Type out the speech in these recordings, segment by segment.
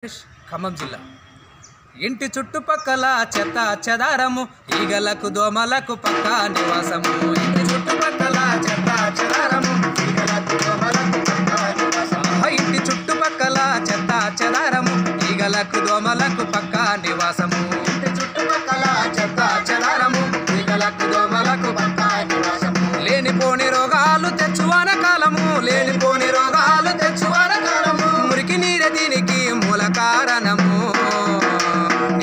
ఖమ్మం జిల్లా ఇంటి చుట్టుపక్కల చెత్త చెదారము ఈగలకు దోమలకు పక్కా నివాసము. ఇంటి చుట్టుపక్కల చెత్త చెదారము ఈగలకు దోమలకు పక్కా నివాసము. ఇంటి చుట్టుపక్కల చెత్త చెదారము ఈగలకు దోమలకు పక్కా నివాసము. ఇంటి చుట్టుపక్కల చెత్త చెదారము ఈగలకు దోమలకు పక్కా నివాసము. లేనిపోని రోగాలు తెచ్చువాన కాలము, లేనిపోని రోగాలు తెచ్చువాన కాలము. మురికి నీరే దీనికి మూల కారణము.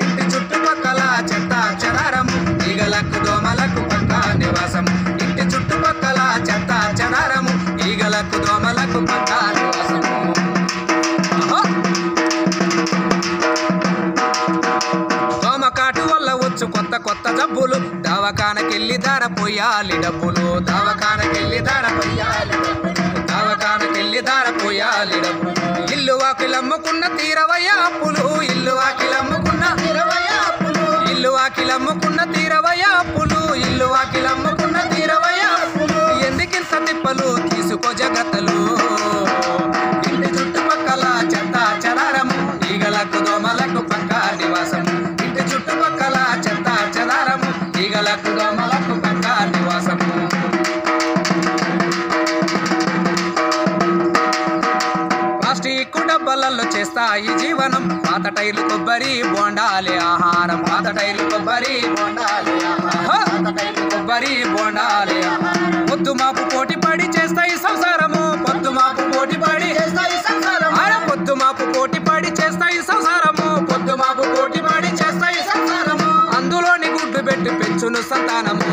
ఇంటి చుట్టుపక్కల చెత్త చెదారము ఈగలకు దోమలకు పక్కా నివాసము. ఇంటి చుట్టుపక్కల చెత్త చెదారము ఈగలకు దోమలకు పక్కా నివాసము. దోమకాటు వల్ల వచ్చు కొత్త కొత్త జబ్బులు, దవాఖానకెళ్ళి ధర పోయాలి డబ్బులు. దవాఖానకెళ్ళి ధర పోయాలి డబ్బులు, దవాఖానకెళ్ళి ధర పోయాలి డబ్బులు. ఇల్లు వాకిలమ్ముకున్న తీరవయ్య అప్పులు, ఇల్లు వాకిలమ్ముకున్న తీరవయ్య అప్పులు, ఇల్లు వాకిలమ్ముకున్న తీరవయ్య అప్పులు, ఇల్లు వాకిలమ్ముకున్న తీరవయ్య అప్పులు. ఎందుకింత తిప్పలు తీసుకో జగత్తలు. ఇంటి చుట్టుపక్కల చెత్త చెదారము ఈగలకు దోమలకు పక్కా నివాసము. ఇంటి చుట్టుపక్కల చెత్త చెదారము ఈగలకు దోమలకు పక్కా నివాసము. ప్లాస్టిక్ డబ్బాలలో చేస్తాయి జీవనం, పాత టైర్లు కొబ్బరి బోండాలి ఆహారం. పాత టైర్లు కొబ్బరి బోండాలి ఆహారం, పాత టైర్లు కొబ్బరి బోండాలి ఆహారం. పొద్దు మాపు పోటీ పడి చేస్తాయి సంసారము, పొద్దు మాపు పోటీ పడి చేస్తాయి సంసారము. పొద్దు మాపు పోటీ పడి చేస్తాయి సంసారము, పొద్దు మాపు పోటీ పడి చేస్తాయి సంసారము. అందులోని గుడ్డు పెట్టి పెంచును సంతానము.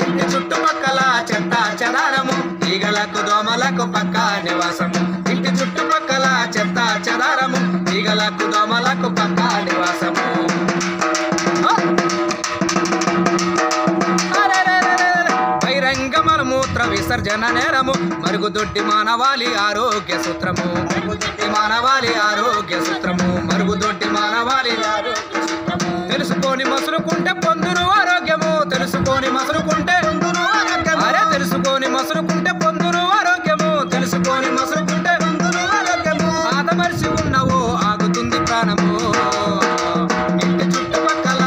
ఇంటి చుట్టుపక్కల చెత్త చెదారము ఈగలకు దోమలకు పక్కా నివాసము. ఇంటి చుట్టుపక్కల చెత్త చెదారము ఈగలకు దోమలకు పక్కా నివాసము. బహిరంగ మలమూత్ర విసర్జన నేరము, మరుగుదొడ్డి మానవాళి ఆరోగ్య సూత్రము. మరుగుదొడ్డి మానవాళి ఆరోగ్య సూత్రము, మరుగుదొడ్డి మానవాళి ఆరోగ్య సూత్రము. తెలుసుకొని మసులుకుంటే పొందును ఆరోగ్యము, తెలుసుకొని మసులుకుంటే పొందును ఆరోగ్యము. అరే తెలుసుకొని మసులుకుంటే పొందును ఆరోగ్యము, తెలుసుకొని మసులుకుంటే పొందును ఆరోగ్యము. ఆదమర్చి ఉన్నవో ఆగుతుంది ప్రాణము. ఇంటి చుట్టుపక్కల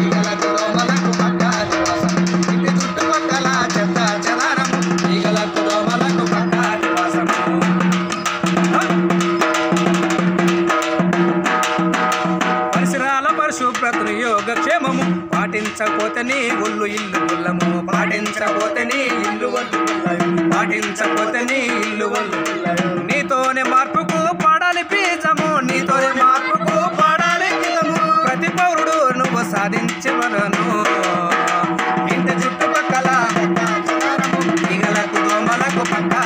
ఈగలకు దోమలకు పక్కా నివాసము. ఇంటి చుట్టుపక్కల చెత్త చెదారము ఈగలకు దోమలకు పక్కా నివాసము. పరిసరాల పరిశుభ్రతను యోగక్షేమము, పాటించకపోతే నీ ఒళ్ళు ఇల్లు గుల్లము. పాటించకపోతే నీ ఇల్లు ఒళ్ళు గుల్లము, పాటించకపోతే నీ ఇల్లు ఒళ్ళు గుల్లము. నీతోనే మార్పుకు పాడాలి బీజము, నీతోనే మార్పుకు పాడాలి బీజము. ప్రతి పౌరుడు నువ్వు సాధించవలను. ఇంటి చుట్టుపక్కల ఈగలకు దోమలకు పక్కా